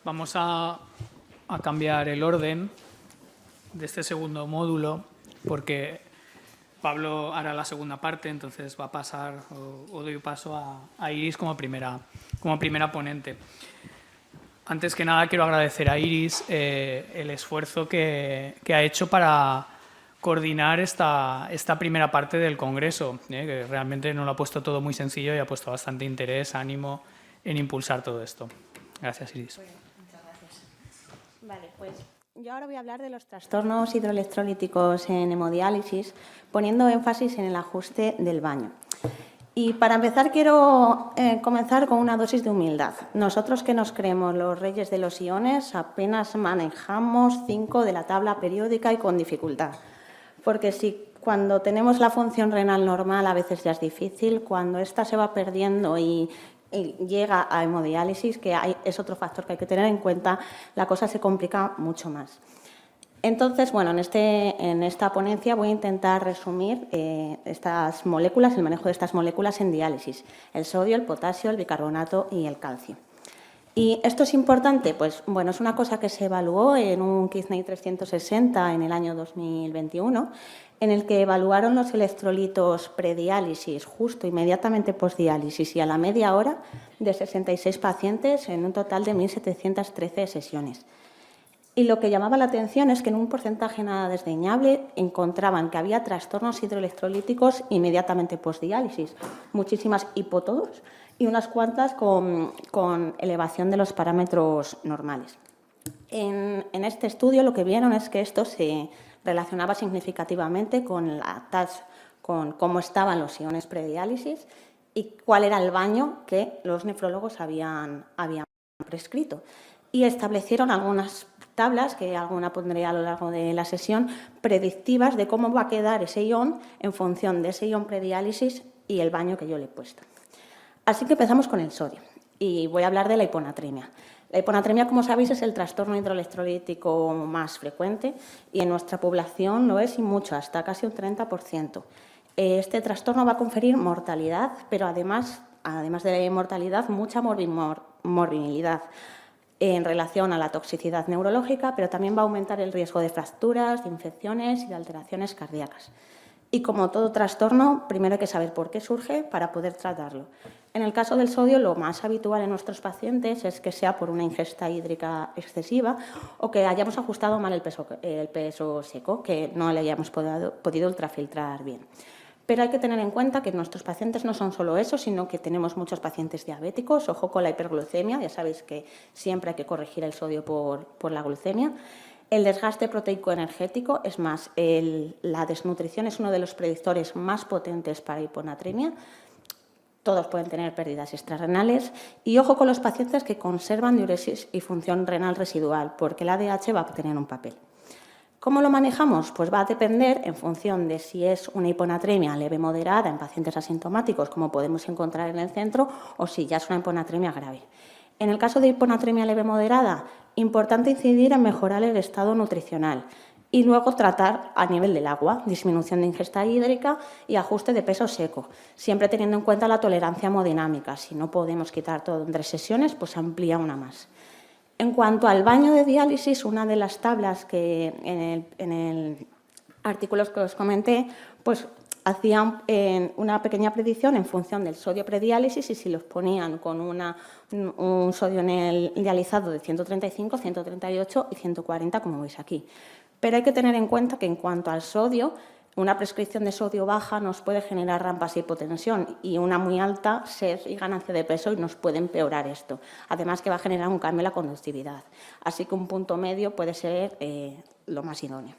Vamos a cambiar el orden de este segundo módulo porque Pablo hará la segunda parte, entonces va a pasar o doy paso a Iris como primera ponente. Antes que nada quiero agradecer a Iris el esfuerzo que ha hecho para coordinar esta primera parte del Congreso, que realmente no lo ha puesto todo muy sencillo y ha puesto bastante interés, ánimo en impulsar todo esto. Gracias, Iris. Muchas gracias. Vale, pues yo ahora voy a hablar de los trastornos hidroelectrolíticos en hemodiálisis, poniendo énfasis en el ajuste del baño. Y para empezar quiero comenzar con una dosis de humildad. Nosotros que nos creemos los reyes de los iones apenas manejamos 5 de la tabla periódica y con dificultad. Porque si cuando tenemos la función renal normal a veces ya es difícil, cuando ésta se va perdiendo y llega a hemodiálisis, es otro factor que hay que tener en cuenta, la cosa se complica mucho más. Entonces, bueno, en esta ponencia voy a intentar resumir estas moléculas, el manejo de estas moléculas en diálisis, el sodio, el potasio, el bicarbonato y el calcio. ¿Y esto es importante? Pues bueno, es una cosa que se evaluó en un Kidney 360 en el año 2021, en el que evaluaron los electrolitos prediálisis justo inmediatamente postdiálisis y a la media hora de 66 pacientes en un total de 1.713 sesiones. Y lo que llamaba la atención es que en un porcentaje nada desdeñable encontraban que había trastornos hidroelectrolíticos inmediatamente postdiálisis, muchísimas hipotodos y unas cuantas con elevación de los parámetros normales. En este estudio lo que vieron es que esto se relacionaba significativamente con con cómo estaban los iones prediálisis y cuál era el baño que los nefrólogos habían prescrito. Y establecieron algunas tablas, que alguna pondré a lo largo de la sesión, predictivas de cómo va a quedar ese ion en función de ese ion prediálisis y el baño que yo le he puesto. Así que empezamos con el sodio y voy a hablar de la hiponatremia. La hiponatremia, como sabéis, es el trastorno hidroelectrolítico más frecuente y en nuestra población lo es y mucho, hasta casi un 30%. Este trastorno va a conferir mortalidad, pero además de mortalidad, mucha morbilidad en relación a la toxicidad neurológica, pero también va a aumentar el riesgo de fracturas, de infecciones y de alteraciones cardíacas. Y como todo trastorno, primero hay que saber por qué surge para poder tratarlo. En el caso del sodio, lo más habitual en nuestros pacientes es que sea por una ingesta hídrica excesiva o que hayamos ajustado mal el peso seco, que no le hayamos podido ultrafiltrar bien. Pero hay que tener en cuenta que nuestros pacientes no son solo eso, sino que tenemos muchos pacientes diabéticos, ojo con la hiperglucemia, ya sabéis que siempre hay que corregir el sodio por la glucemia. El desgaste proteico energético, es más, la desnutrición es uno de los predictores más potentes para hiponatremia. Todos pueden tener pérdidas extrarrenales. Y ojo con los pacientes que conservan diuresis y función renal residual, porque el ADH va a tener un papel. ¿Cómo lo manejamos? Pues va a depender en función de si es una hiponatremia leve moderada en pacientes asintomáticos, como podemos encontrar en el centro, o si ya es una hiponatremia grave. En el caso de hiponatremia leve moderada, importante incidir en mejorar el estado nutricional y luego tratar a nivel del agua, disminución de ingesta hídrica y ajuste de peso seco, siempre teniendo en cuenta la tolerancia hemodinámica. Si no podemos quitar todo en 3 sesiones, pues amplía una más. En cuanto al baño de diálisis, una de las tablas que en el artículo que os comenté, pues hacían una pequeña predicción en función del sodio prediálisis y si los ponían con un sodio en el dializado de 135, 138 y 140, como veis aquí. Pero hay que tener en cuenta que en cuanto al sodio, una prescripción de sodio baja nos puede generar rampas de hipotensión y una muy alta sed y ganancia de peso y nos puede empeorar esto. Además que va a generar un cambio en la conductividad. Así que un punto medio puede ser lo más idóneo.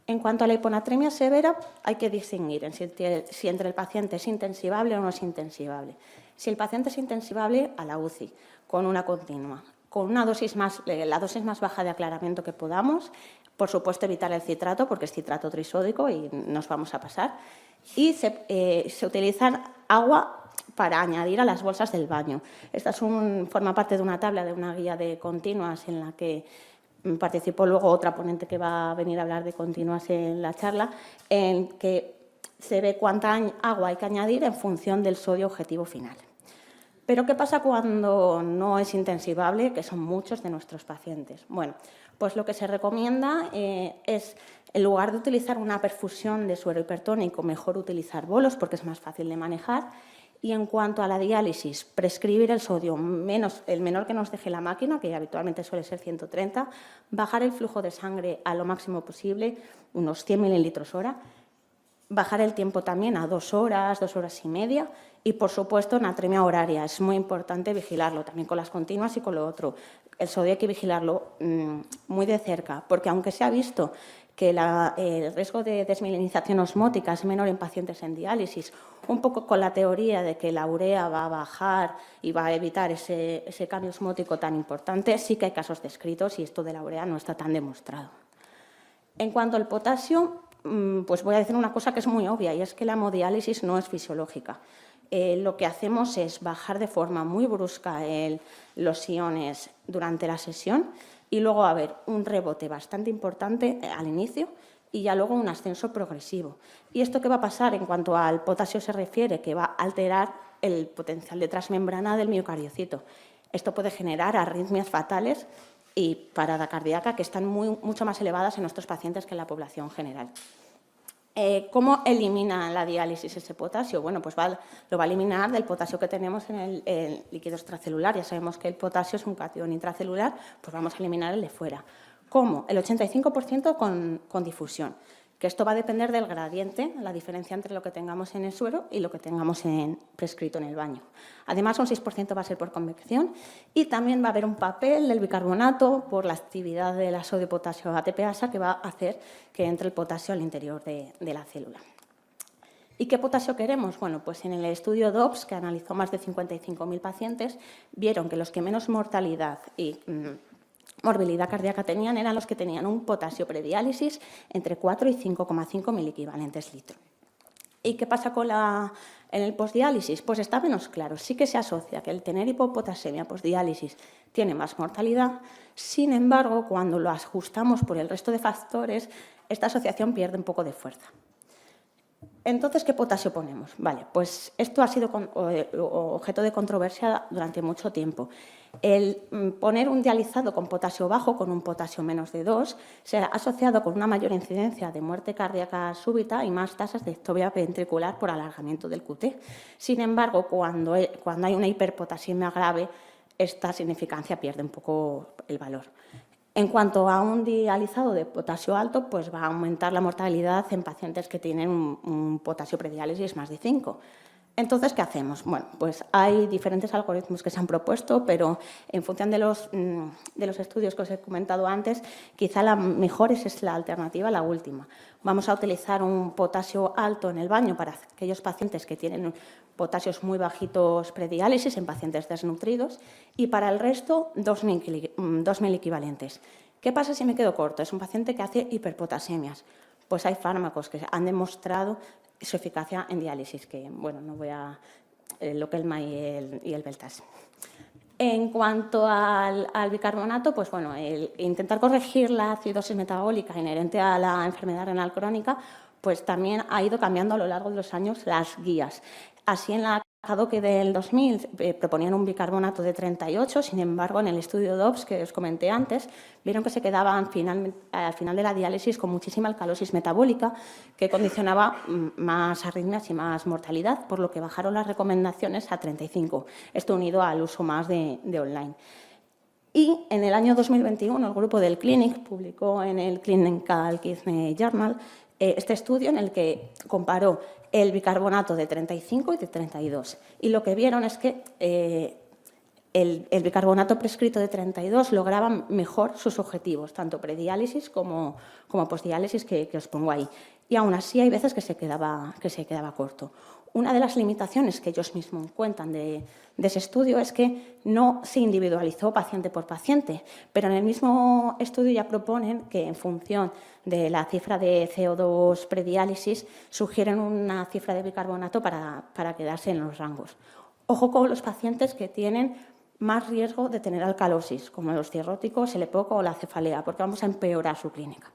En cuanto a la hiponatremia severa, hay que distinguir si entre el paciente es intensivable o no es intensivable. Si el paciente es intensivable, a la UCI, con una continua, con una la dosis más baja de aclaramiento que podamos. Por supuesto, evitar el citrato, porque es citrato trisódico y nos vamos a pasar. Y se utiliza agua para añadir a las bolsas del baño. Esta forma parte de una tabla de una guía de continuas en la que participó luego otra ponente que va a venir a hablar de continuas en la charla, en que se ve cuánta agua hay que añadir en función del sodio objetivo final. Pero ¿qué pasa cuando no es intensivable, que son muchos de nuestros pacientes? Bueno, pues lo que se recomienda es, en lugar de utilizar una perfusión de suero hipertónico, mejor utilizar bolos porque es más fácil de manejar. Y en cuanto a la diálisis, prescribir el sodio el menor que nos deje la máquina, que habitualmente suele ser 130, bajar el flujo de sangre a lo máximo posible, unos 100 mililitros hora, bajar el tiempo también a 2 horas, 2 horas y media y, por supuesto, natremia horaria. Es muy importante vigilarlo, también con las continuas y con lo otro. El sodio hay que vigilarlo muy de cerca, porque aunque se ha visto que el riesgo de desmilinización osmótica es menor en pacientes en diálisis, un poco con la teoría de que la urea va a bajar y va a evitar ese cambio osmótico tan importante, sí que hay casos descritos y esto de la urea no está tan demostrado. En cuanto al potasio, pues voy a decir una cosa que es muy obvia y es que la hemodiálisis no es fisiológica. Lo que hacemos es bajar de forma muy brusca los iones durante la sesión y luego va a haber un rebote bastante importante al inicio y ya luego un ascenso progresivo. ¿Y esto qué va a pasar en cuanto al potasio se refiere? Que va a alterar el potencial de transmembrana del miocardiocito. Esto puede generar arritmias fatales y parada cardíaca que están mucho más elevadas en nuestros pacientes que en la población general. ¿Cómo elimina la diálisis ese potasio? Bueno, pues lo va a eliminar del potasio que tenemos en el líquido extracelular. Ya sabemos que el potasio es un catión intracelular, pues vamos a eliminar el de fuera. ¿Cómo? El 85% con difusión, que esto va a depender del gradiente, la diferencia entre lo que tengamos en el suero y lo que tengamos prescrito en el baño. Además, un 6% va a ser por convección y también va a haber un papel del bicarbonato por la actividad de la sodio-potasio ATPasa que va a hacer que entre el potasio al interior de la célula. ¿Y qué potasio queremos? Bueno, pues en el estudio DOPS, que analizó más de 55.000 pacientes, vieron que los que menos mortalidad y morbilidad cardíaca tenían eran los que tenían un potasio prediálisis entre 4 y 5,5 miliequivalentes litro. ¿Y qué pasa en el postdiálisis? Pues está menos claro. Sí que se asocia que el tener hipopotasemia postdiálisis tiene más mortalidad. Sin embargo, cuando lo ajustamos por el resto de factores, esta asociación pierde un poco de fuerza. Entonces, ¿qué potasio ponemos? Vale, pues esto ha sido objeto de controversia durante mucho tiempo. El poner un dializado con potasio bajo, con un potasio menos de 2, se ha asociado con una mayor incidencia de muerte cardíaca súbita y más tasas de ectopia ventricular por alargamiento del QT. Sin embargo, cuando hay una hiperpotasemia grave, esta significancia pierde un poco el valor. En cuanto a un dializado de potasio alto, pues va a aumentar la mortalidad en pacientes que tienen un potasio prediálisis más de 5. Entonces, ¿qué hacemos? Bueno, pues hay diferentes algoritmos que se han propuesto, pero en función de los estudios que os he comentado antes, quizá la mejor es la alternativa, la última. Vamos a utilizar un potasio alto en el baño para aquellos pacientes que tienen potasios muy bajitos prediálisis, en pacientes desnutridos, y para el resto 2 miliequivalentes. ¿Qué pasa si me quedo corto? Es un paciente que hace hiperpotasemias. Pues hay fármacos que han demostrado su eficacia en diálisis, que, bueno, no voy a... el Lokelma y el Beltas. En cuanto al bicarbonato, pues bueno, intentar corregir la acidosis metabólica inherente a la enfermedad renal crónica, pues también ha ido cambiando a lo largo de los años las guías. Así, en la CADOC del 2000 proponían un bicarbonato de 38, sin embargo, en el estudio DOPS que os comenté antes, vieron que se quedaban al final de la diálisis con muchísima alcalosis metabólica que condicionaba más arritmias y más mortalidad, por lo que bajaron las recomendaciones a 35, esto unido al uso más de online. Y en el año 2021 el grupo del Clinic publicó en el Clinical Kidney Journal este estudio en el que comparó el bicarbonato de 35 y de 32. Y lo que vieron es que el bicarbonato prescrito de 32 lograba mejor sus objetivos, tanto prediálisis como postdiálisis que os pongo ahí. Y aún así hay veces que se quedaba corto. Una de las limitaciones que ellos mismos cuentan de ese estudio es que no se individualizó paciente por paciente, pero en el mismo estudio ya proponen que en función de la cifra de CO2 prediálisis sugieren una cifra de bicarbonato para quedarse en los rangos. Ojo con los pacientes que tienen más riesgo de tener alcalosis, como los cirróticos, el EPOC o la cefalea, porque vamos a empeorar su clínica.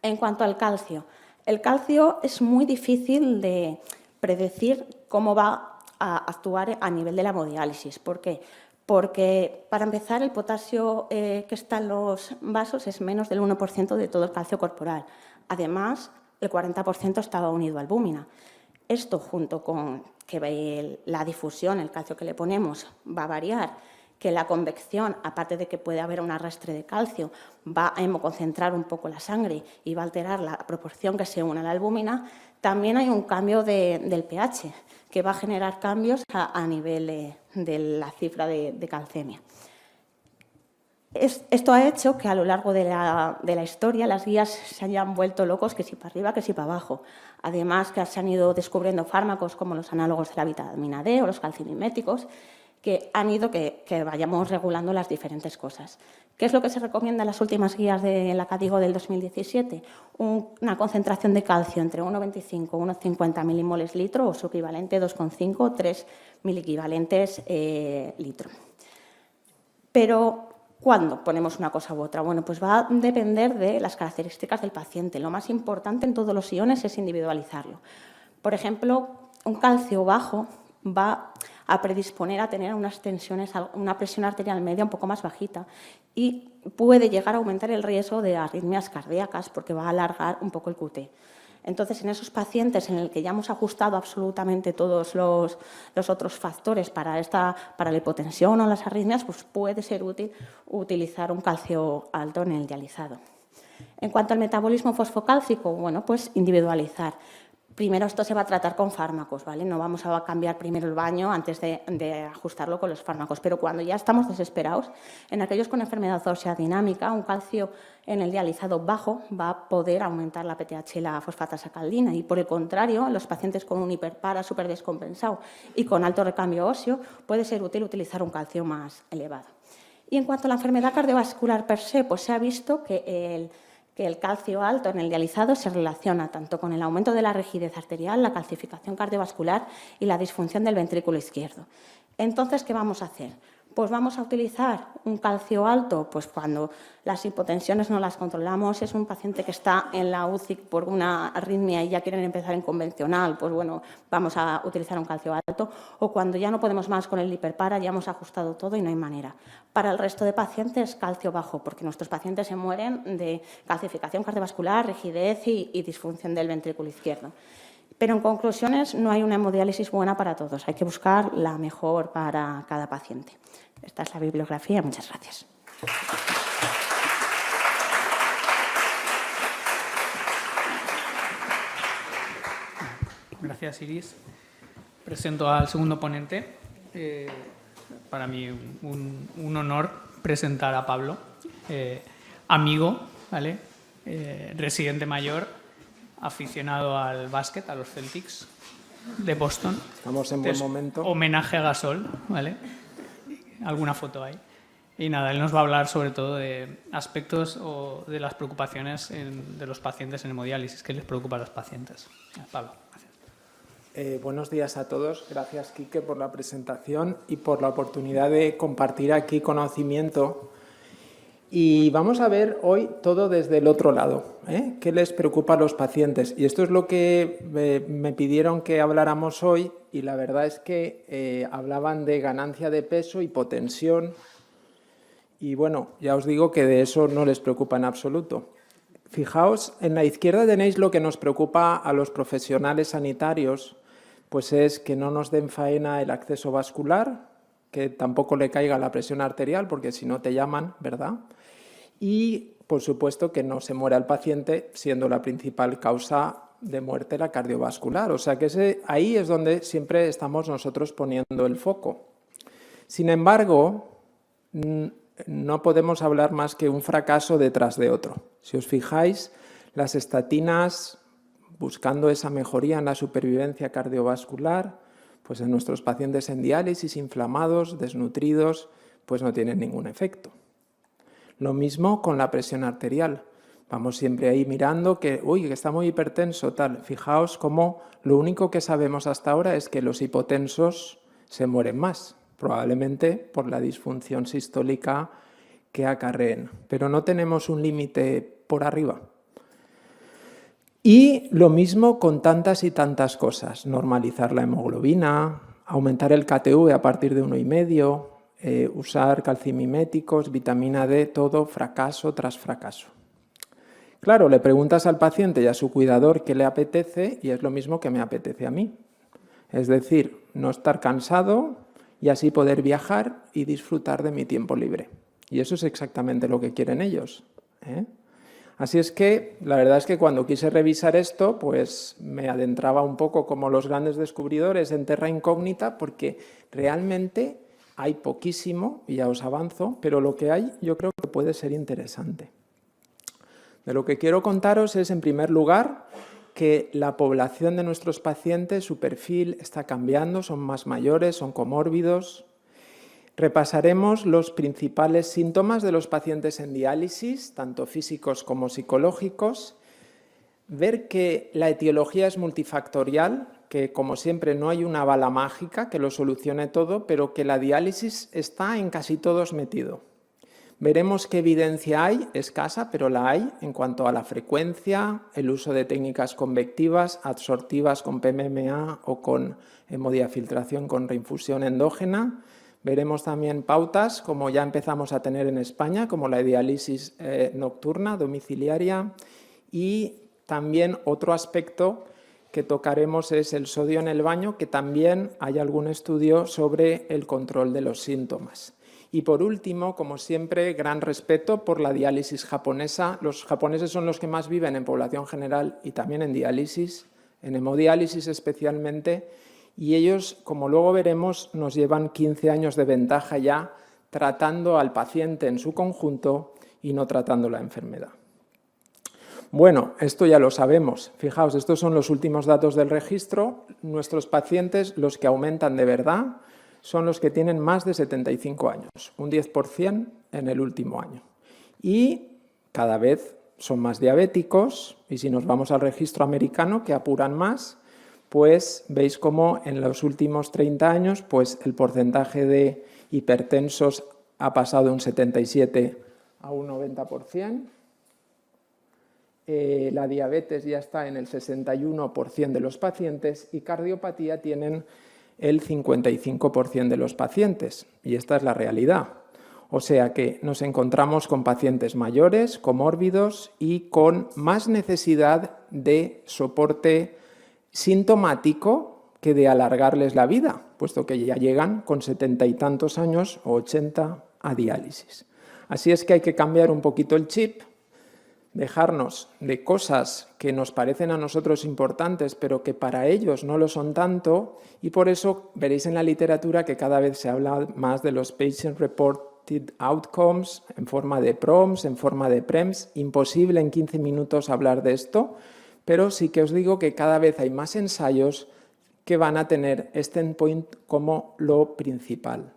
En cuanto al calcio, el calcio es muy difícil de predecir cómo va actuar a nivel de la hemodiálisis. ¿Por qué? Porque, para empezar, el potasio que está en los vasos es menos del 1% de todo el calcio corporal. Además, el 40% está unido a albúmina. Esto, junto con que la difusión, el calcio que le ponemos, va a variar, que la convección, aparte de que puede haber un arrastre de calcio, va a hemoconcentrar un poco la sangre y va a alterar la proporción que se une a la albúmina, también hay un cambio del pH, que va a generar cambios a nivel de la cifra de calcemia. Esto ha hecho que a lo largo de la historia las guías se hayan vuelto locos, que si para arriba, que si para abajo. Además, que se han ido descubriendo fármacos como los análogos de la vitamina D o los calcimiméticos, que han ido que vayamos regulando las diferentes cosas. ¿Qué es lo que se recomienda en las últimas guías de la CADIGO del 2017? Una concentración de calcio entre 1,25 y 1,50 milimoles litro o su equivalente 2,5 o 3 miliequivalentes litro. Pero, ¿cuándo ponemos una cosa u otra? Bueno, pues va a depender de las características del paciente. Lo más importante en todos los iones es individualizarlo. Por ejemplo, un calcio bajo va a predisponer a tener una presión arterial media un poco más bajita y puede llegar a aumentar el riesgo de arritmias cardíacas porque va a alargar un poco el QT. Entonces, en esos pacientes en el que ya hemos ajustado absolutamente todos los otros factores para la hipotensión o las arritmias, pues puede ser útil utilizar un calcio alto en el dializado. En cuanto al metabolismo fosfocálcico, bueno, pues individualizar. Primero esto se va a tratar con fármacos, ¿vale? No vamos a cambiar primero el baño antes de ajustarlo con los fármacos, pero cuando ya estamos desesperados, en aquellos con enfermedad ósea dinámica, un calcio en el dializado bajo va a poder aumentar la PTH y la fosfatasacaldina y, por el contrario, en los pacientes con un hiperpara súper descompensado y con alto recambio óseo puede ser útil utilizar un calcio más elevado. Y en cuanto a la enfermedad cardiovascular per se, pues se ha visto que el calcio alto en el dializado se relaciona tanto con el aumento de la rigidez arterial, la calcificación cardiovascular y la disfunción del ventrículo izquierdo. Entonces, ¿qué vamos a hacer? Pues vamos a utilizar un calcio alto, pues cuando las hipotensiones no las controlamos, es un paciente que está en la UCI por una arritmia y ya quieren empezar en convencional, pues bueno, vamos a utilizar un calcio alto, o cuando ya no podemos más con el hiperpara, ya hemos ajustado todo y no hay manera. Para el resto de pacientes, calcio bajo, porque nuestros pacientes se mueren de calcificación cardiovascular, rigidez y disfunción del ventrículo izquierdo. Pero en conclusiones, no hay una hemodiálisis buena para todos, hay que buscar la mejor para cada paciente. Esta es la bibliografía. Muchas gracias. Gracias, Iris. Presento al segundo ponente. Para mí un honor presentar a Pablo, amigo, ¿vale? Residente mayor, aficionado al básquet, a los Celtics de Boston. Estamos en buen momento. Homenaje a Gasol, ¿vale? Alguna foto hay. Y nada, él nos va a hablar sobre todo de aspectos o de las preocupaciones de los pacientes en hemodiálisis, que les preocupa a los pacientes. Pablo, gracias. Buenos días a todos. Gracias, Quique, por la presentación y por la oportunidad de compartir aquí conocimiento. Y vamos a ver hoy todo desde el otro lado, ¿eh? ¿Qué les preocupa a los pacientes? Y esto es lo que me pidieron que habláramos hoy, y la verdad es que hablaban de ganancia de peso, hipotensión, y bueno, ya os digo que de eso no les preocupa en absoluto. Fijaos, en la izquierda tenéis lo que nos preocupa a los profesionales sanitarios, pues es que no nos den faena el acceso vascular, que tampoco le caiga la presión arterial, porque si no te llaman, ¿verdad? Y, por supuesto, que no se muera el paciente, siendo la principal causa de muerte la cardiovascular. O sea que ahí es donde siempre estamos nosotros poniendo el foco. Sin embargo, no podemos hablar más que un fracaso detrás de otro. Si os fijáis, las estatinas, buscando esa mejoría en la supervivencia cardiovascular, pues en nuestros pacientes en diálisis, inflamados, desnutridos, pues no tienen ningún efecto. Lo mismo con la presión arterial. Vamos siempre ahí mirando que está muy hipertenso, tal. Fijaos cómo lo único que sabemos hasta ahora es que los hipotensos se mueren más, probablemente por la disfunción sistólica que acarreen, pero no tenemos un límite por arriba. Y lo mismo con tantas y tantas cosas, normalizar la hemoglobina, aumentar el KTV a partir de 1,5, usar calcimiméticos, vitamina D, todo fracaso tras fracaso. Claro, le preguntas al paciente y a su cuidador qué le apetece y es lo mismo que me apetece a mí. Es decir, no estar cansado y así poder viajar y disfrutar de mi tiempo libre. Y eso es exactamente lo que quieren ellos, ¿eh? Así es que la verdad es que cuando quise revisar esto, pues me adentraba un poco como los grandes descubridores en terra incógnita, porque realmente hay poquísimo, y ya os avanzo, pero lo que hay yo creo que puede ser interesante. De lo que quiero contaros es, en primer lugar, que la población de nuestros pacientes, su perfil está cambiando, son más mayores, son comórbidos. Repasaremos los principales síntomas de los pacientes en diálisis, tanto físicos como psicológicos. Ver que la etiología es multifactorial, que como siempre no hay una bala mágica que lo solucione todo, pero que la diálisis está en casi todos metido. Veremos qué evidencia hay, escasa, pero la hay, en cuanto a la frecuencia, el uso de técnicas convectivas, absortivas con PMMA o con hemodiafiltración con reinfusión endógena. Veremos también pautas, como ya empezamos a tener en España, como la diálisis nocturna, domiciliaria, y también otro aspecto que tocaremos es el sodio en el baño, que también hay algún estudio sobre el control de los síntomas. Y por último, como siempre, gran respeto por la diálisis japonesa. Los japoneses son los que más viven en población general y también en diálisis, en hemodiálisis especialmente, y ellos, como luego veremos, nos llevan 15 años de ventaja ya tratando al paciente en su conjunto y no tratando la enfermedad. Bueno, esto ya lo sabemos. Fijaos, estos son los últimos datos del registro. Nuestros pacientes, los que aumentan de verdad, son los que tienen más de 75 años, un 10% en el último año. Y cada vez son más diabéticos, y si nos vamos al registro americano, que apuran más, pues veis cómo en los últimos 30 años pues el porcentaje de hipertensos ha pasado de un 77 a un 90%. La diabetes ya está en el 61% de los pacientes y cardiopatía tienen el 55% de los pacientes. Y esta es la realidad. O sea que nos encontramos con pacientes mayores, comórbidos y con más necesidad de soporte sintomático que de alargarles la vida, puesto que ya llegan con 70 y tantos años o 80 a diálisis. Así es que hay que cambiar un poquito el chip, dejarnos de cosas que nos parecen a nosotros importantes, pero que para ellos no lo son tanto, y por eso veréis en la literatura que cada vez se habla más de los Patient Reported Outcomes en forma de PROMS, en forma de PREMS. Imposible en 15 minutos hablar de esto, pero sí que os digo que cada vez hay más ensayos que van a tener este endpoint como lo principal.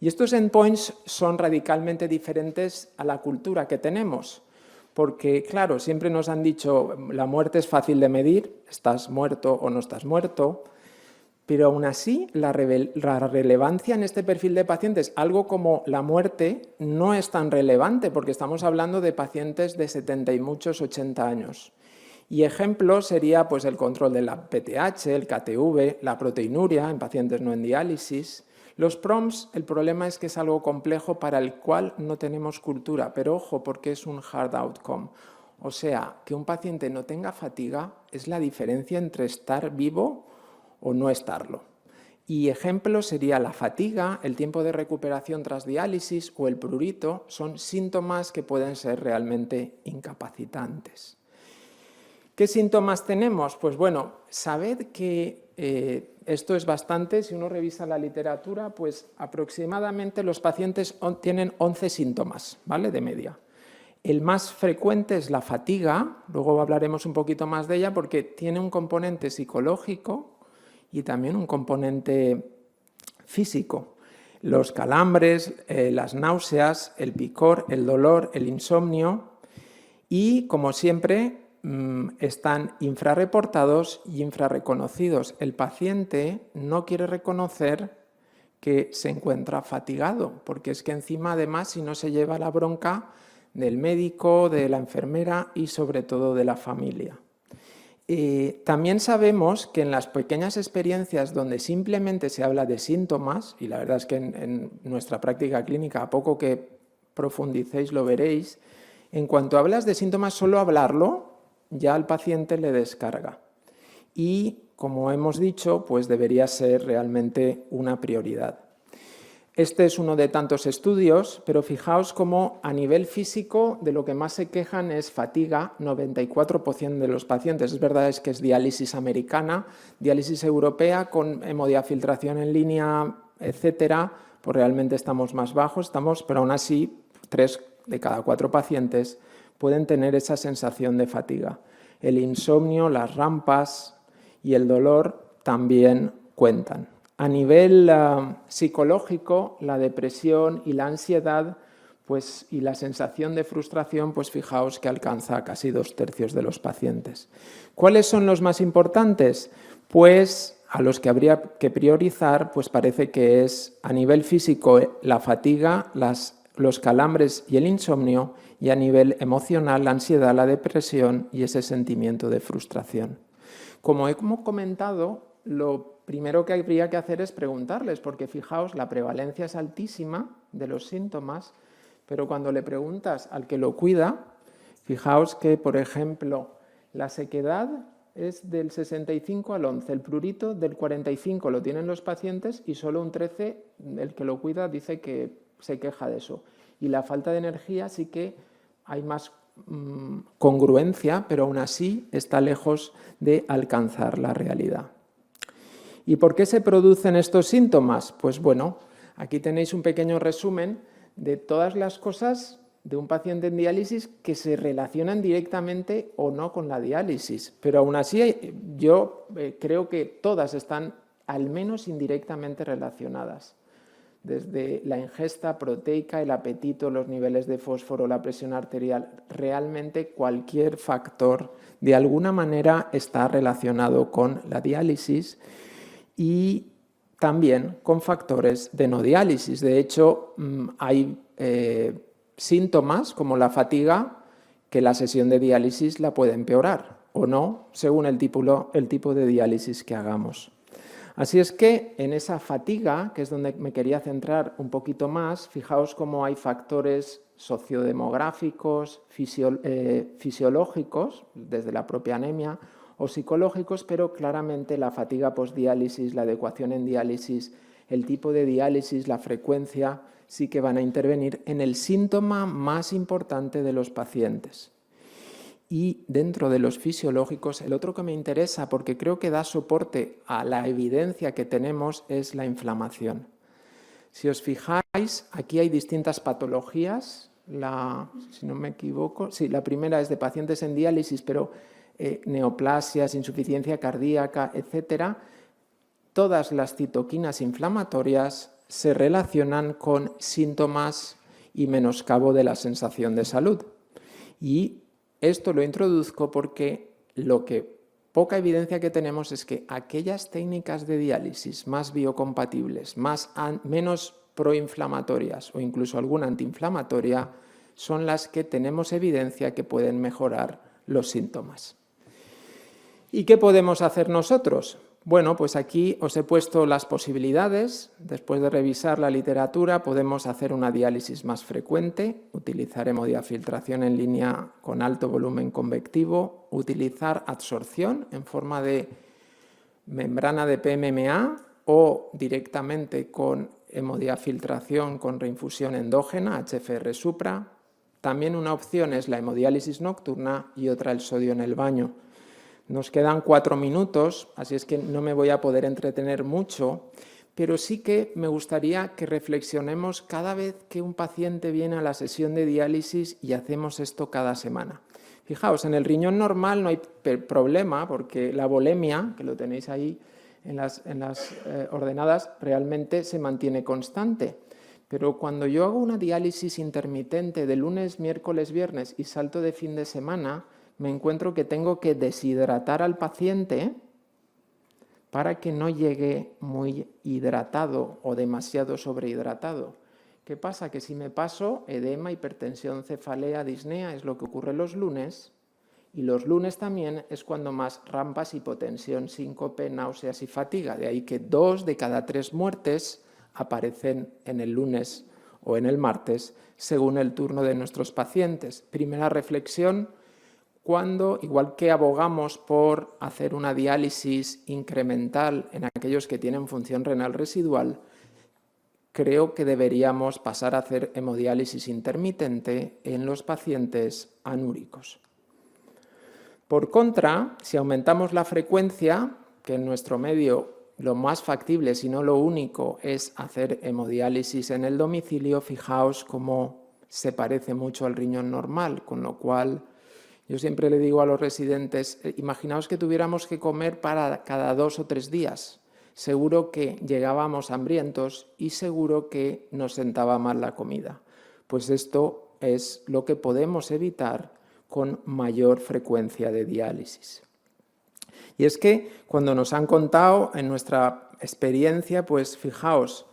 Y estos endpoints son radicalmente diferentes a la cultura que tenemos, porque, claro, siempre nos han dicho la muerte es fácil de medir, estás muerto o no estás muerto, pero aún así la relevancia en este perfil de pacientes, algo como la muerte, no es tan relevante, porque estamos hablando de pacientes de 70 y muchos 80 años. Y ejemplo sería pues, el control de la PTH, el KTV, la proteinuria en pacientes no en diálisis. Los PROMS, el problema es que es algo complejo para el cual no tenemos cultura, pero ojo, porque es un hard outcome. O sea, que un paciente no tenga fatiga es la diferencia entre estar vivo o no estarlo. Y ejemplo sería la fatiga, el tiempo de recuperación tras diálisis o el prurito, son síntomas que pueden ser realmente incapacitantes. ¿Qué síntomas tenemos? Pues bueno, sabed que esto es bastante, si uno revisa la literatura, pues aproximadamente los pacientes tienen 11 síntomas, ¿vale? De media. El más frecuente es la fatiga, luego hablaremos un poquito más de ella porque tiene un componente psicológico y también un componente físico. Los calambres, las náuseas, el picor, el dolor, el insomnio y, como siempre, están infrarreportados y infrarreconocidos. El paciente no quiere reconocer que se encuentra fatigado, porque es que encima, además, si no se lleva la bronca del médico, de la enfermera y sobre todo de la familia. También sabemos que en las pequeñas experiencias donde simplemente se habla de síntomas, y la verdad es que en nuestra práctica clínica, a poco que profundicéis lo veréis, en cuanto hablas de síntomas, solo hablarlo ya al paciente le descarga. Y, como hemos dicho, pues debería ser realmente una prioridad. Este es uno de tantos estudios, pero fijaos cómo a nivel físico de lo que más se quejan es fatiga, 94% de los pacientes. Es verdad es que es diálisis americana, diálisis europea con hemodiafiltración en línea, etcétera, pues realmente estamos más bajos, pero aún así 3 de cada 4 pacientes pueden tener esa sensación de fatiga. El insomnio, las rampas y el dolor también cuentan. A nivel psicológico, la depresión y la ansiedad y la sensación de frustración, pues fijaos que alcanza casi 2/3 de los pacientes. ¿Cuáles son los más importantes? Pues a los que habría que priorizar, pues parece que es a nivel físico la fatiga, los calambres y el insomnio, y a nivel emocional la ansiedad, la depresión y ese sentimiento de frustración. Como hemos comentado, lo primero que habría que hacer es preguntarles, porque fijaos, la prevalencia es altísima de los síntomas, pero cuando le preguntas al que lo cuida, fijaos que, por ejemplo, la sequedad es del 65 al 11, el prurito del 45 lo tienen los pacientes y solo un 13, el que lo cuida, dice que se queja de eso. Y la falta de energía sí que hay más congruencia, pero aún así está lejos de alcanzar la realidad. ¿Y por qué se producen estos síntomas? Pues bueno, aquí tenéis un pequeño resumen de todas las cosas de un paciente en diálisis que se relacionan directamente o no con la diálisis, pero aún así yo creo que todas están al menos indirectamente relacionadas. Desde la ingesta proteica, el apetito, los niveles de fósforo, la presión arterial, realmente cualquier factor de alguna manera está relacionado con la diálisis y también con factores de no diálisis. De hecho, hay síntomas como la fatiga que la sesión de diálisis la puede empeorar o no, según el tipo de diálisis que hagamos. Así es que en esa fatiga, que es donde me quería centrar un poquito más, fijaos cómo hay factores sociodemográficos, fisiológicos, desde la propia anemia, o psicológicos, pero claramente la fatiga postdiálisis, la adecuación en diálisis, el tipo de diálisis, la frecuencia, sí que van a intervenir en el síntoma más importante de los pacientes. Y dentro de los fisiológicos, el otro que me interesa, porque creo que da soporte a la evidencia que tenemos, es la inflamación. Si os fijáis, aquí hay distintas patologías. Si no me equivoco, sí, la primera es de pacientes en diálisis, pero neoplasias, insuficiencia cardíaca, etcétera. Todas las citoquinas inflamatorias se relacionan con síntomas y menoscabo de la sensación de salud. Y esto lo introduzco porque poca evidencia que tenemos es que aquellas técnicas de diálisis más biocompatibles, menos proinflamatorias o incluso alguna antiinflamatoria, son las que tenemos evidencia que pueden mejorar los síntomas. ¿Y qué podemos hacer nosotros? Bueno, pues aquí os he puesto las posibilidades. Después de revisar la literatura, podemos hacer una diálisis más frecuente, utilizar hemodiafiltración en línea con alto volumen convectivo, utilizar adsorción en forma de membrana de PMMA o directamente con hemodiafiltración con reinfusión endógena, HFR supra. También una opción es la hemodiálisis nocturna y otra el sodio en el baño. Nos quedan 4 minutos, así es que no me voy a poder entretener mucho, pero sí que me gustaría que reflexionemos cada vez que un paciente viene a la sesión de diálisis y hacemos esto cada semana. Fijaos, en el riñón normal no hay problema porque la volemia, que lo tenéis ahí en las ordenadas, realmente se mantiene constante. Pero cuando yo hago una diálisis intermitente de lunes, miércoles, viernes y salto de fin de semana, me encuentro que tengo que deshidratar al paciente para que no llegue muy hidratado o demasiado sobrehidratado. ¿Qué pasa? Que si me paso, edema, hipertensión, cefalea, disnea, es lo que ocurre los lunes, Y los lunes también es cuando más rampas, hipotensión, síncope, náuseas y fatiga. De ahí que 2 de cada 3 muertes aparecen en el lunes o en el martes, según el turno de nuestros pacientes. Primera reflexión, cuando, igual que abogamos por hacer una diálisis incremental en aquellos que tienen función renal residual, creo que deberíamos pasar a hacer hemodiálisis intermitente en los pacientes anúricos. Por contra, si aumentamos la frecuencia, que en nuestro medio lo más factible, si no lo único, es hacer hemodiálisis en el domicilio, fijaos cómo se parece mucho al riñón normal, con lo cual yo siempre le digo a los residentes, imaginaos que tuviéramos que comer para cada 2 o 3 días. Seguro que llegábamos hambrientos y seguro que nos sentaba mal la comida. Pues esto es lo que podemos evitar con mayor frecuencia de diálisis. Y es que cuando nos han contado en nuestra experiencia, pues fijaos,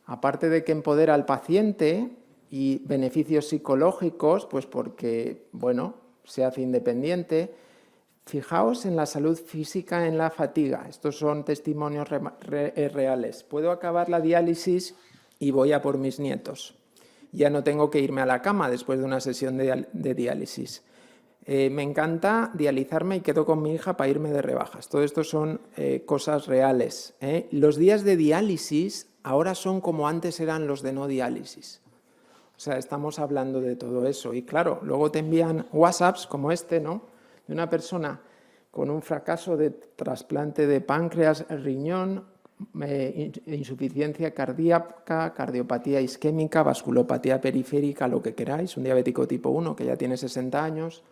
aparte de que empodera al paciente y beneficios psicológicos, pues porque, bueno, se hace independiente, fijaos en la salud física, en la fatiga. Estos son testimonios reales. Puedo acabar la diálisis y voy a por mis nietos. Ya no tengo que irme a la cama después de una sesión de diálisis. Me encanta dializarme y quedo con mi hija para irme de rebajas. Todo esto son cosas reales. Los días de diálisis ahora son como antes eran los de no diálisis. O sea, estamos hablando de todo eso. Y claro, luego te envían WhatsApps como este, ¿no? De una persona con un fracaso de trasplante de páncreas, riñón, insuficiencia cardíaca, cardiopatía isquémica, vasculopatía periférica, lo que queráis, un diabético tipo 1 que ya tiene 60 años.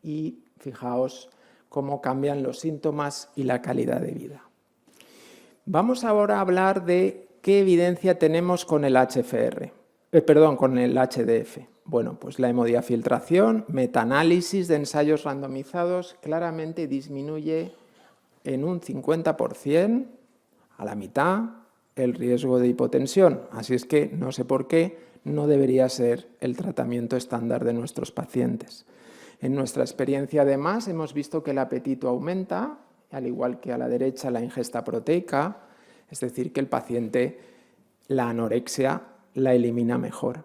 Y fijaos cómo cambian los síntomas y la calidad de vida. Vamos ahora a hablar de qué evidencia tenemos con el con el HDF. Bueno, pues la hemodiafiltración, metaanálisis de ensayos randomizados claramente disminuye en un 50%, a la mitad, el riesgo de hipotensión. Así es que no sé por qué no debería ser el tratamiento estándar de nuestros pacientes. En nuestra experiencia, además, hemos visto que el apetito aumenta, al igual que a la derecha la ingesta proteica, es decir, que el paciente la anorexia la elimina mejor.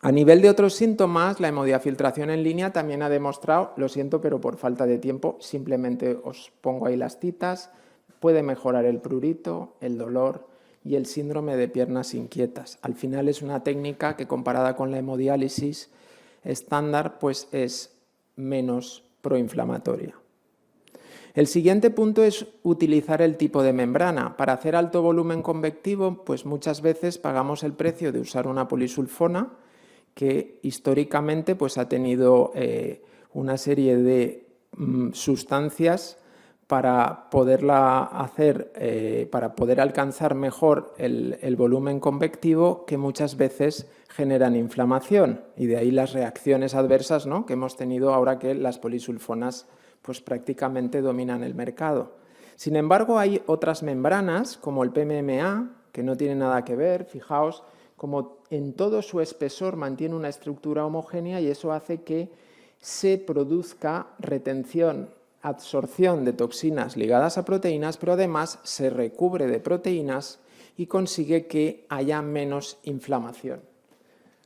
A nivel de otros síntomas, la hemodiafiltración en línea también ha demostrado, lo siento, pero por falta de tiempo, simplemente os pongo ahí las citas, puede mejorar el prurito, el dolor y el síndrome de piernas inquietas. Al final es una técnica que, comparada con la hemodiálisis estándar, pues es menos proinflamatoria. El siguiente punto es utilizar el tipo de membrana. Para hacer alto volumen convectivo, pues muchas veces pagamos el precio de usar una polisulfona que históricamente pues ha tenido una serie de sustancias para poderla hacer, para poder alcanzar mejor el volumen convectivo, que muchas veces generan inflamación, y de ahí las reacciones adversas, ¿no?, que hemos tenido ahora que las polisulfonas pues prácticamente dominan el mercado. Sin embargo, hay otras membranas como el PMMA que no tiene nada que ver. Fijaos como en todo su espesor mantiene una estructura homogénea y eso hace que se produzca retención, absorción de toxinas ligadas a proteínas, pero además se recubre de proteínas y consigue que haya menos inflamación.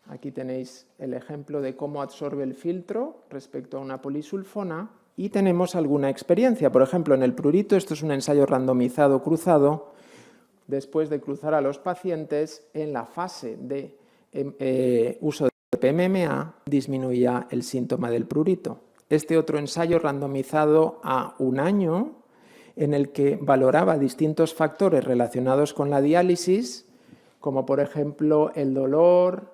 Aquí tenéis el ejemplo de cómo absorbe el filtro respecto a una polisulfona y tenemos alguna experiencia. Por ejemplo, en el prurito, esto es un ensayo randomizado cruzado, después de cruzar a los pacientes en la fase de uso de PMMA disminuía el síntoma del prurito. Este otro ensayo randomizado a 1 año, en el que valoraba distintos factores relacionados con la diálisis, como por ejemplo el dolor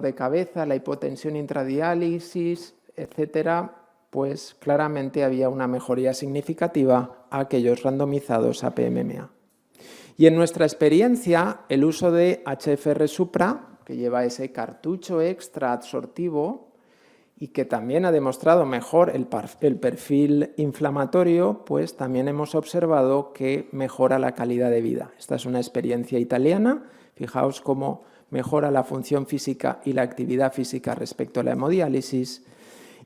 de cabeza, la hipotensión intradiálisis, etcétera, pues claramente había una mejoría significativa a aquellos randomizados a PMMA. Y en nuestra experiencia, el uso de HFR Supra, que lleva ese cartucho extra absortivo y que también ha demostrado mejor el perfil inflamatorio, pues también hemos observado que mejora la calidad de vida. Esta es una experiencia italiana. Fijaos cómo mejora la función física y la actividad física respecto a la hemodiálisis.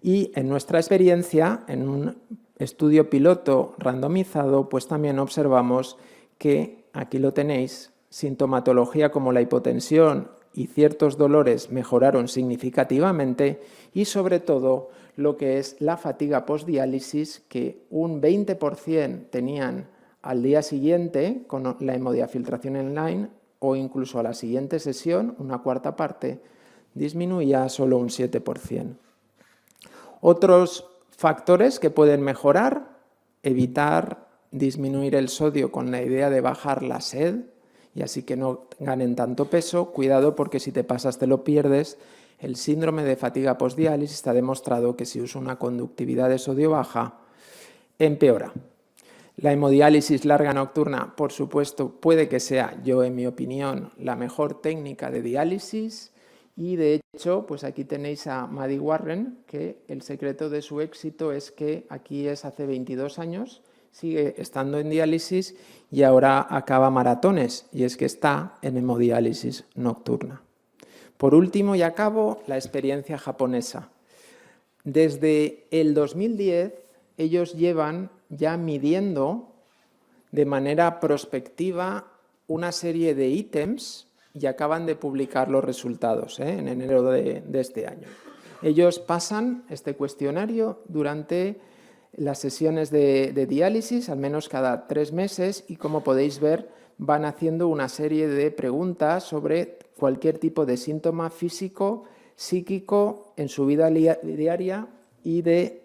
Y en nuestra experiencia, en un estudio piloto randomizado, pues también observamos que, aquí lo tenéis, sintomatología como la hipotensión y ciertos dolores mejoraron significativamente y sobre todo lo que es la fatiga postdiálisis, que un 20% tenían al día siguiente con la hemodiafiltración online o incluso a la siguiente sesión, una cuarta parte, disminuía a solo un 7%. Otros factores que pueden mejorar: evitar disminuir el sodio con la idea de bajar la sed y así que no ganen tanto peso. Cuidado, porque si te pasas te lo pierdes. El síndrome de fatiga postdiálisis está demostrado que si usa una conductividad de sodio baja, empeora. La hemodiálisis larga nocturna, por supuesto, puede que sea, yo en mi opinión, la mejor técnica de diálisis. Y de hecho, pues aquí tenéis a Maddie Warren, que el secreto de su éxito es que aquí es hace 22 años, sigue estando en diálisis y ahora acaba maratones, y es que está en hemodiálisis nocturna. Por último, y acabo, la experiencia japonesa. Desde el 2010, ellos llevan ya midiendo de manera prospectiva una serie de ítems y acaban de publicar los resultados en enero de este año. Ellos pasan este cuestionario durante las sesiones de diálisis, al menos cada 3 meses, y como podéis ver, van haciendo una serie de preguntas sobre cualquier tipo de síntoma físico, psíquico en su vida diaria y de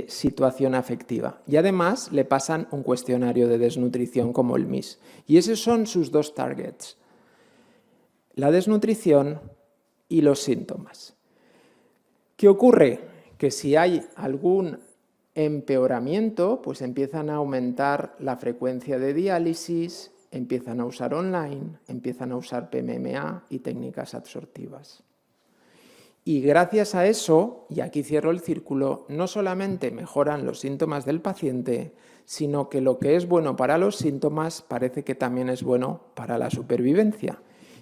situación afectiva. Y además le pasan un cuestionario de desnutrición como el MIS. Y esos son sus 2 targets: la desnutrición y los síntomas. ¿Qué ocurre? Que si hay algún empeoramiento, pues empiezan a aumentar la frecuencia de diálisis, empiezan a usar online, empiezan a usar PMMA y técnicas absortivas. Y gracias a eso, y aquí cierro el círculo, no solamente mejoran los síntomas del paciente, sino que lo que es bueno para los síntomas parece que también es bueno para la supervivencia.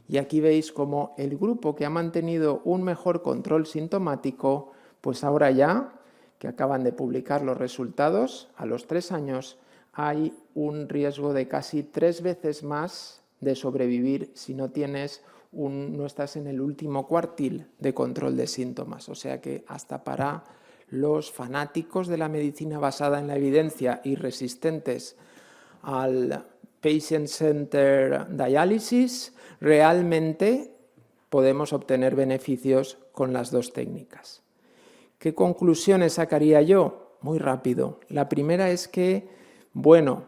Y aquí veis cómo el grupo que ha mantenido un mejor control sintomático, pues ahora ya, que acaban de publicar los resultados, a los 3 años, hay un riesgo de casi 3 veces más de sobrevivir si no estás en el último cuartil de control de síntomas. O sea que hasta para los fanáticos de la medicina basada en la evidencia y resistentes al patient-centered dialysis, realmente podemos obtener beneficios con las 2 técnicas. ¿Qué conclusiones sacaría yo? Muy rápido. La primera es que, bueno,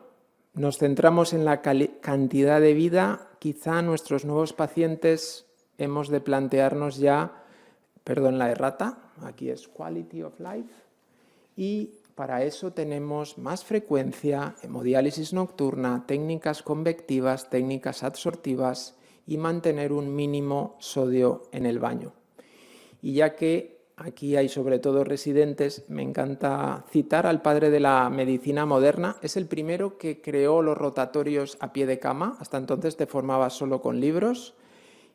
nos centramos en la cantidad de vida. Quizá nuestros nuevos pacientes hemos de plantearnos ya, perdón la errata, aquí es quality of life, y para eso tenemos más frecuencia, hemodiálisis nocturna, técnicas convectivas, técnicas absortivas y mantener un mínimo sodio en el baño. Y ya que aquí hay sobre todo residentes, me encanta citar al padre de la medicina moderna. Es el primero que creó los rotatorios a pie de cama. Hasta entonces te formabas solo con libros,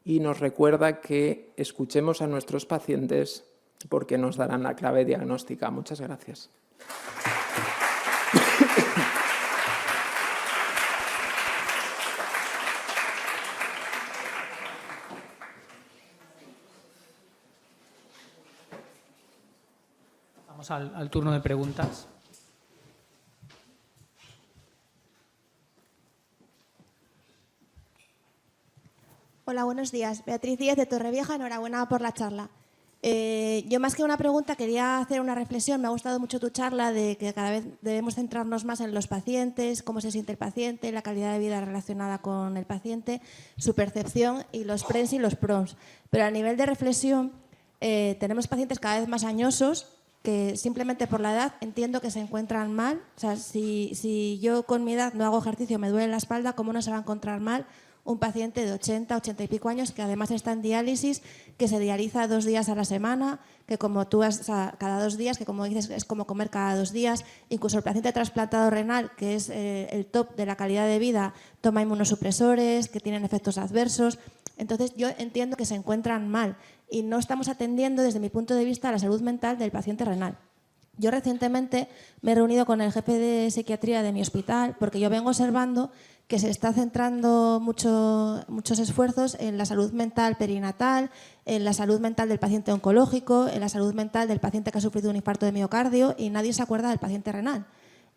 y nos recuerda que escuchemos a nuestros pacientes porque nos darán la clave diagnóstica. Muchas gracias. Vamos al turno de preguntas. Hola, buenos días. Beatriz Díez de Torrevieja, enhorabuena por la charla. Yo más que una pregunta quería hacer una reflexión. Me ha gustado mucho tu charla de que cada vez debemos centrarnos más en los pacientes, cómo se siente el paciente, la calidad de vida relacionada con el paciente, su percepción y los pros y los pros. Pero a nivel de reflexión, tenemos pacientes cada vez más añosos que simplemente por la edad entiendo que se encuentran mal. O sea, si yo con mi edad no hago ejercicio, me duele la espalda, ¿cómo no se va a encontrar mal un paciente de 80, 80 y pico años que además está en diálisis, que se dializa 2 días a la semana, que como tú cada 2 días, que como dices es como comer cada 2 días, incluso el paciente trasplantado renal, que es el top de la calidad de vida, toma inmunosupresores, que tienen efectos adversos. Entonces yo entiendo que se encuentran mal. y no estamos atendiendo, desde mi punto de vista, a la salud mental del paciente renal. Yo recientemente me he reunido con el jefe de psiquiatría de mi hospital porque yo vengo observando que se está centrando muchos esfuerzos en la salud mental perinatal, en la salud mental del paciente oncológico, en la salud mental del paciente que ha sufrido un infarto de miocardio y nadie se acuerda del paciente renal.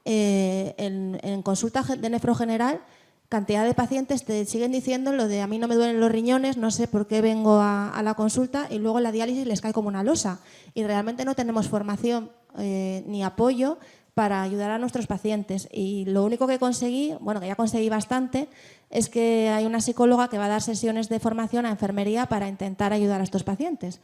En consulta de nefrogeneral, cantidad de pacientes te siguen diciendo lo de a mí no me duelen los riñones, no sé por qué vengo a la consulta, y luego la diálisis les cae como una losa. Y realmente no tenemos formación ni apoyo para ayudar a nuestros pacientes. Y lo único que conseguí, bueno, que ya conseguí bastante, es que hay una psicóloga que va a dar sesiones de formación a enfermería para intentar ayudar a estos pacientes.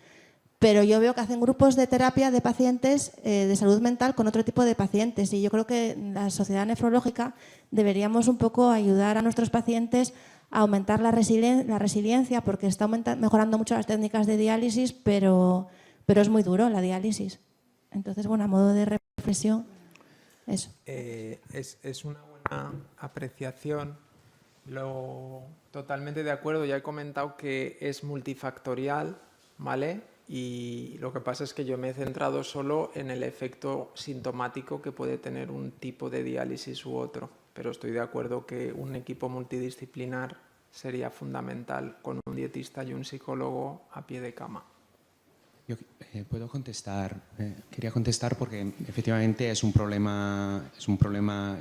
Pero yo veo que hacen grupos de terapia de pacientes de salud mental con otro tipo de pacientes, y yo creo que en la sociedad nefrológica deberíamos un poco ayudar a nuestros pacientes a aumentar la resiliencia, porque está mejorando mucho las técnicas de diálisis, pero es muy duro la diálisis. Entonces, bueno, a modo de reflexión, eso. Es una buena apreciación. Totalmente de acuerdo. Ya he comentado que es multifactorial, ¿vale? Y lo que pasa es que yo me he centrado solo en el efecto sintomático que puede tener un tipo de diálisis u otro, pero estoy de acuerdo que un equipo multidisciplinar sería fundamental, con un dietista y un psicólogo a pie de cama. Yo puedo contestar. Quería contestar porque efectivamente es un problema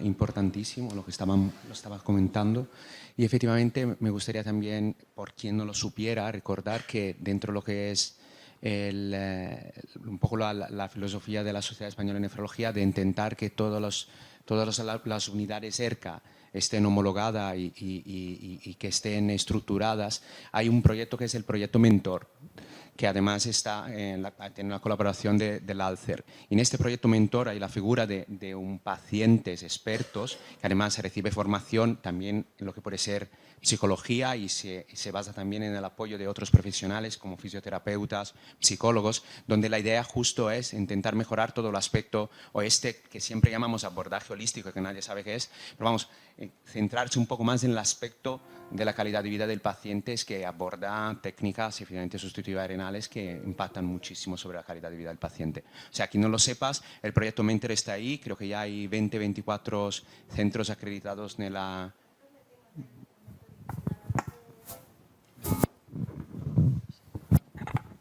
importantísimo lo que estaba comentando, y efectivamente me gustaría también, por quien no lo supiera, recordar que dentro de lo que es un poco la filosofía de la Sociedad Española de Nefrología, de intentar que todas las unidades ERCA estén homologadas y que estén estructuradas, hay un proyecto que es el proyecto Mentor, que además tiene la colaboración del Alcer. Y en este proyecto Mentor hay la figura de un pacientes expertos, que además recibe formación también en lo que puede ser psicología, y se basa también en el apoyo de otros profesionales como fisioterapeutas, psicólogos, donde la idea justo es intentar mejorar todo el aspecto, o que siempre llamamos abordaje holístico, que nadie sabe qué es, pero vamos, centrarse un poco más en el aspecto de la calidad de vida del paciente, es que aborda técnicas efectivamente sustitutivas renales que impactan muchísimo sobre la calidad de vida del paciente. O sea, quien no lo sepas, el proyecto Mentor está ahí, creo que ya hay 24 centros acreditados en la...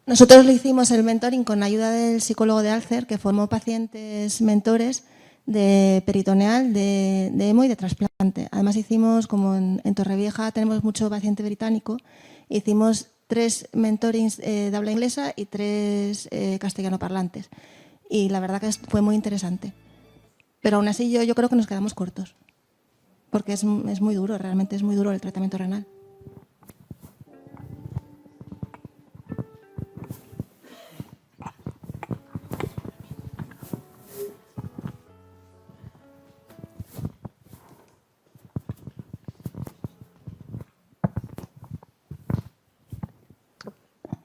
Nosotros le hicimos el mentoring con ayuda del psicólogo de Alcer, que formó pacientes mentores de peritoneal, de hemo y de trasplante. Además hicimos, como en Torrevieja tenemos mucho paciente británico, hicimos 3 mentorings de habla inglesa y 3 castellano parlantes. Y la verdad que fue muy interesante. Pero aún así yo creo que nos quedamos cortos, porque es muy duro, realmente es muy duro el tratamiento renal.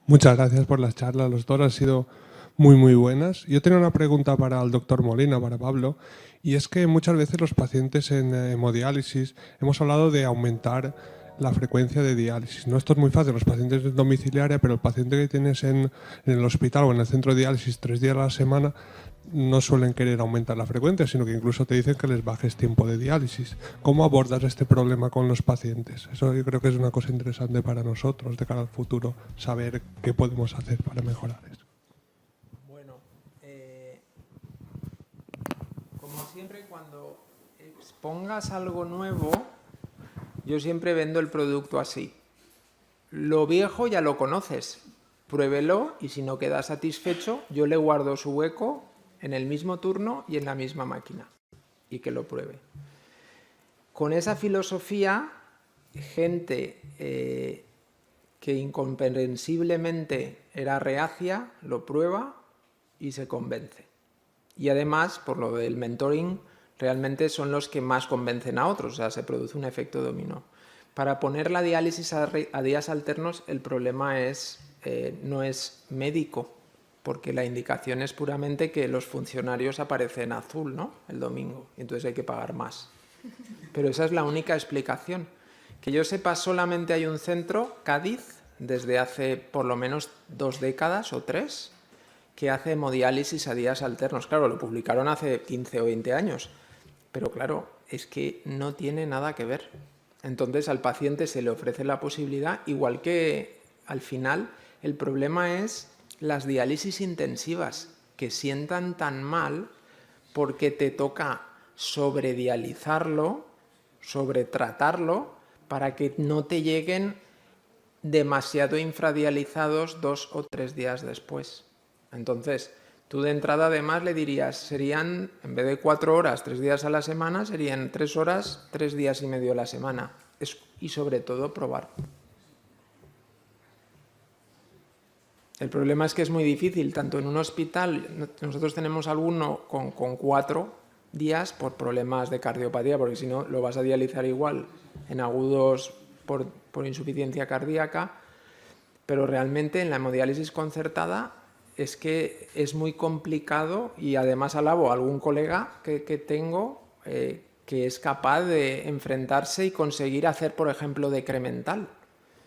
Muchas gracias por las charlas, los dos han sido muy buenas. Yo tenía una pregunta para el doctor Molina, para Pablo, y es que muchas veces los pacientes en hemodiálisis hemos hablado de aumentar la frecuencia de diálisis. No, esto es muy fácil, los pacientes en domiciliaria, pero el paciente que tienes en el hospital o en el centro de diálisis 3 días a la semana no suelen querer aumentar la frecuencia, sino que incluso te dicen que les bajes tiempo de diálisis. ¿Cómo abordas este problema con los pacientes? Eso yo creo que es una cosa interesante para nosotros de cara al futuro, saber qué podemos hacer para mejorar eso. Bueno, como siempre, cuando expongas algo nuevo, yo siempre vendo el producto así. Lo viejo ya lo conoces, pruébelo, y si no queda satisfecho, yo le guardo su hueco en el mismo turno y en la misma máquina, y que lo pruebe. Con esa filosofía, gente que incomprensiblemente era reacia, lo prueba y se convence. Y además, por lo del mentoring, realmente son los que más convencen a otros, o sea, se produce un efecto dominó. Para poner la diálisis a días alternos, el problema no es médico, porque la indicación es puramente que los funcionarios aparecen azul, ¿no?, el domingo, y entonces hay que pagar más. Pero esa es la única explicación. Que yo sepa, solamente hay un centro, Cádiz, desde hace por lo menos 2 décadas o 3 que hace hemodiálisis a días alternos. Claro, lo publicaron hace 15 o 20 años, pero claro, es que no tiene nada que ver. Entonces al paciente se le ofrece la posibilidad, igual que al final el problema es las diálisis intensivas, que sientan tan mal porque te toca sobredializarlo, sobretratarlo, para que no te lleguen demasiado infradializados 2 o 3 días después. Entonces, tú de entrada además le dirías, serían, en vez de 4 horas, 3 días a la semana, serían 3 horas, 3 días y medio a la semana. Y sobre todo probar. El problema es que es muy difícil, tanto en un hospital, nosotros tenemos alguno con 4 días por problemas de cardiopatía, porque si no lo vas a dializar igual en agudos por insuficiencia cardíaca, pero realmente en la hemodiálisis concertada es que es muy complicado, y además alabo a algún colega que tengo que es capaz de enfrentarse y conseguir hacer, por ejemplo, decremental.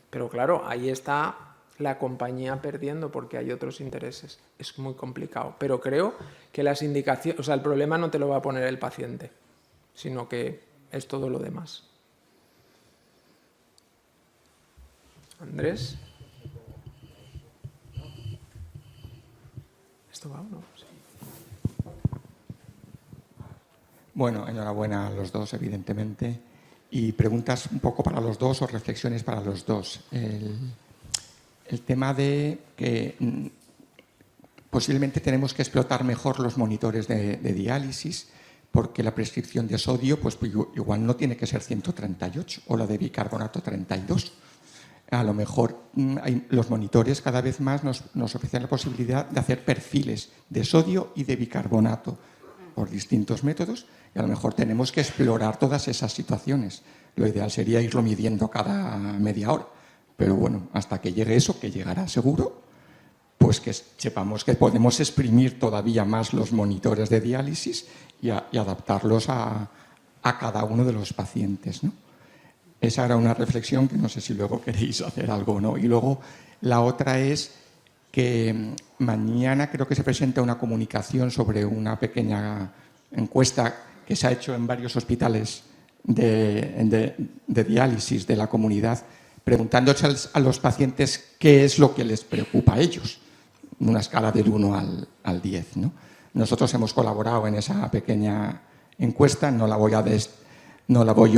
Pero claro, ahí está la compañía perdiendo porque hay otros intereses. Es muy complicado. Pero creo que las indicaciones, o sea, el problema no te lo va a poner el paciente, sino que es todo lo demás. Andrés. ¿Esto va o no? Sí. Bueno, enhorabuena a los dos, evidentemente. Y preguntas un poco para los dos o reflexiones para los dos. El tema de que posiblemente tenemos que explotar mejor los monitores de diálisis, porque la prescripción de sodio pues igual no tiene que ser 138 o la de bicarbonato 32. A lo mejor los monitores cada vez más nos ofrecen la posibilidad de hacer perfiles de sodio y de bicarbonato por distintos métodos, y a lo mejor tenemos que explorar todas esas situaciones. Lo ideal sería irlo midiendo cada media hora, pero bueno, hasta que llegue eso, que llegará seguro, pues que sepamos que podemos exprimir todavía más los monitores de diálisis y adaptarlos a cada uno de los pacientes, ¿no? Esa era una reflexión que no sé si luego queréis hacer algo o no. Y luego la otra es que mañana creo que se presenta una comunicación sobre una pequeña encuesta que se ha hecho en varios hospitales de diálisis de la comunidad, preguntándose a los pacientes qué es lo que les preocupa a ellos, en una escala del 1 al 10, ¿no? Nosotros hemos colaborado en esa pequeña encuesta, no la voy a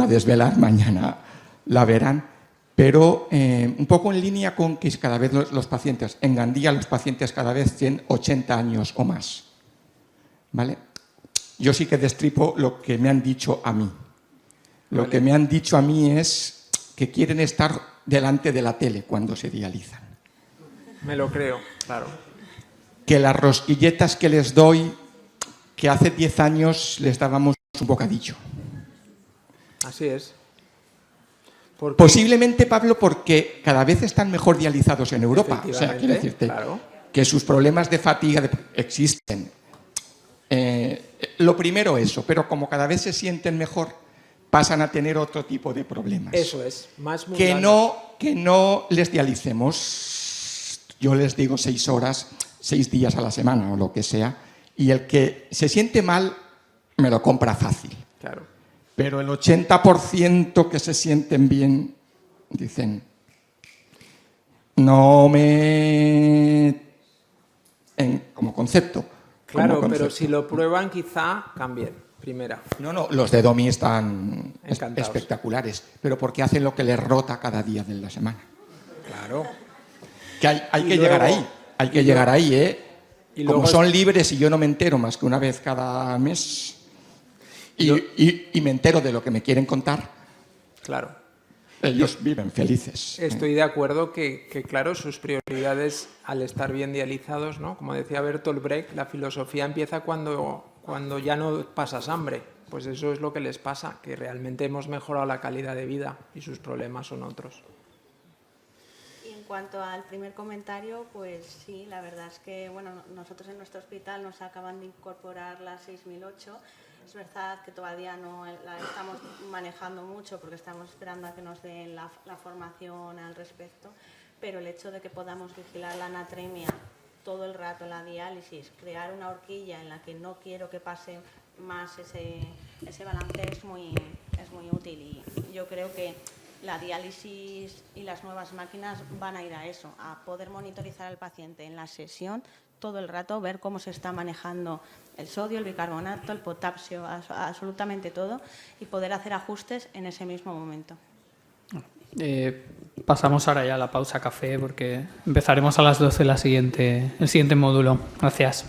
desvelar, mañana la verán, pero un poco en línea con que cada vez los pacientes, en Gandía los pacientes cada vez tienen 80 años o más, ¿vale? Yo sí que destripo lo que me han dicho a mí. Lo que me han dicho a mí es que quieren estar delante de la tele cuando se dializan. Me lo creo, claro. Que las rosquilletas que les doy, que hace 10 años les dábamos un bocadillo. Así es. Posiblemente, Pablo, porque cada vez están mejor dializados en Europa. O sea, quiero decirte que sus problemas de fatiga existen. Lo primero eso, pero como cada vez se sienten mejor, pasan a tener otro tipo de problemas. Eso es, más mundanos. Que no les dialicemos, yo les digo 6 horas, 6 días a la semana o lo que sea, y el que se siente mal me lo compra fácil. Claro. Pero el 80% que se sienten bien dicen, no me... como concepto. Claro, pero si lo prueban quizá cambien, primera. No, los de DOMI están encantados, espectaculares, pero porque hacen lo que les rota cada día de la semana. Claro. Que hay que llegar ahí, hay que llegar ahí, ¿eh? Y como son libres y yo no me entero más que una vez cada mes... Y me entero de lo que me quieren contar. Claro. Ellos viven felices. Estoy de acuerdo que, claro, sus prioridades al estar bien dializados, ¿no? Como decía Bertolt Brecht, la filosofía empieza cuando ya no pasas hambre. Pues eso es lo que les pasa, que realmente hemos mejorado la calidad de vida y sus problemas son otros. Y en cuanto al primer comentario, pues sí, la verdad es que bueno, nosotros en nuestro hospital nos acaban de incorporar la 6008. Es verdad que todavía no la estamos manejando mucho porque estamos esperando a que nos den la formación al respecto, pero el hecho de que podamos vigilar la anatremia todo el rato, la diálisis, crear una horquilla en la que no quiero que pase más ese balance es muy útil, y yo creo que la diálisis y las nuevas máquinas van a ir a eso, a poder monitorizar al paciente en la sesión todo el rato, ver cómo se está manejando el sodio, el bicarbonato, el potasio, absolutamente todo, y poder hacer ajustes en ese mismo momento. Pasamos ahora ya a la pausa café porque empezaremos a las 12 el siguiente módulo. Gracias.